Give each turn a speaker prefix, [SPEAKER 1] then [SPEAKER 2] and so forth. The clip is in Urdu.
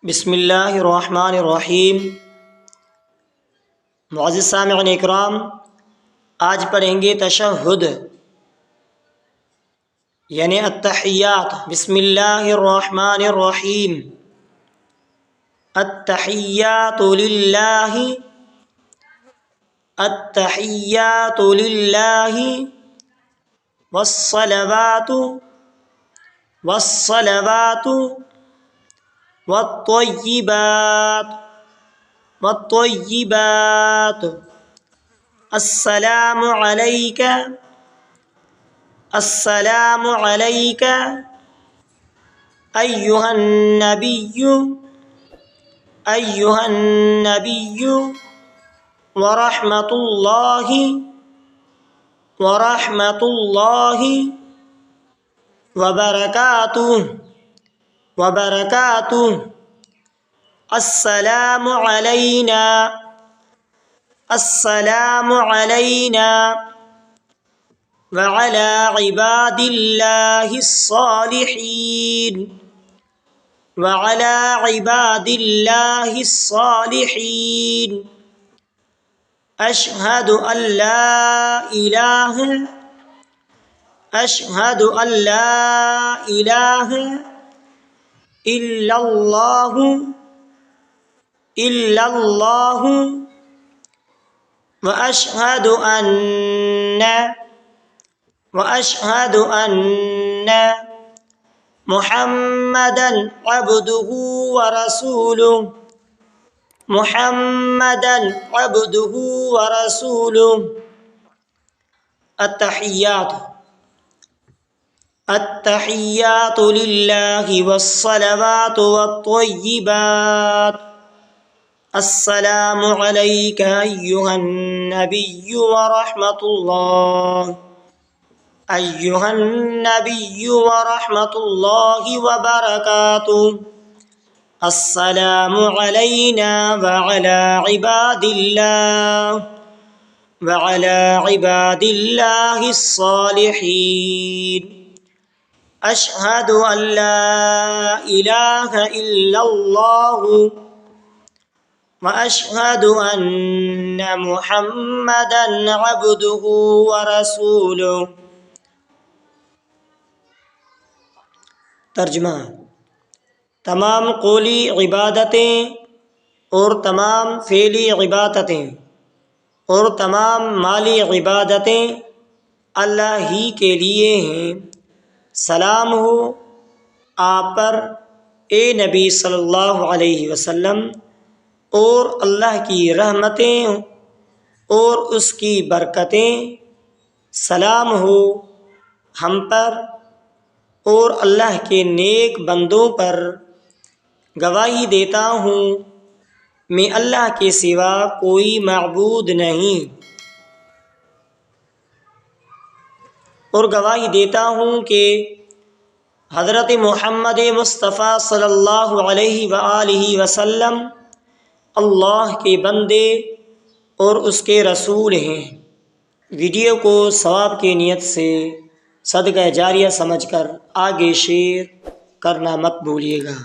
[SPEAKER 1] بسم اللہ الرحمن الرحیم۔ معزز سامعین اکرام، آج پڑھیں گے تشہد یعنی التحیات۔ بسم اللہ الرحمن الرحیم۔ التحیات للہ، التحیات للہ، والصلوات والصلوات والطیبات والطیبات، السلام علیک، السلام علیک ایہا النبی، ایہا النبی، ورحمۃ اللہ، ورحمۃ اللہ وبرکاتہ، وبرکاتہ، السلام علینا، السلام علینا وعلی عباد اللہ الصالحین، وعلی عباد اللہ الصالحین، اشہد ان لا الہ، اشہد ان لا الہ الا اللہ، الا اللہ، واشہد ان محمدا عبدہ ورسولہ، محمدا عبدہ ورسولہ۔ التحیات، التحیات للہ والصلوات والطیبات، السلام علیک ایہا النبی ورحمۃ اللہ، ایہا النبی ورحمۃ اللہ وبرکاتہ، السلام علینا وعلی عباد اللہ، وعلی عباد اللہ الصالحین، اشہد ان لا الہ الا اللہ، واشہد ان محمدا عبدہ ورسولہ۔ ترجمہ: تمام قولی عبادتیں اور تمام فعلی عبادتیں اور تمام مالی عبادتیں اللہ ہی کے لیے ہیں۔ سلام ہو آپ پر اے نبی صلی اللہ علیہ وسلم، اور اللہ کی رحمتیں اور اس کی برکتیں، سلام ہو ہم پر اور اللہ کے نیک بندوں پر۔ گواہی دیتا ہوں میں اللہ کے سوا کوئی معبود نہیں، اور گواہی دیتا ہوں کہ حضرت محمد مصطفیٰ صلی اللہ علیہ وآلہ وسلم اللہ کے بندے اور اس کے رسول ہیں۔ ویڈیو کو ثواب کی نیت سے صدقہ جاریہ سمجھ کر آگے شیئر کرنا مت بھولیے گا۔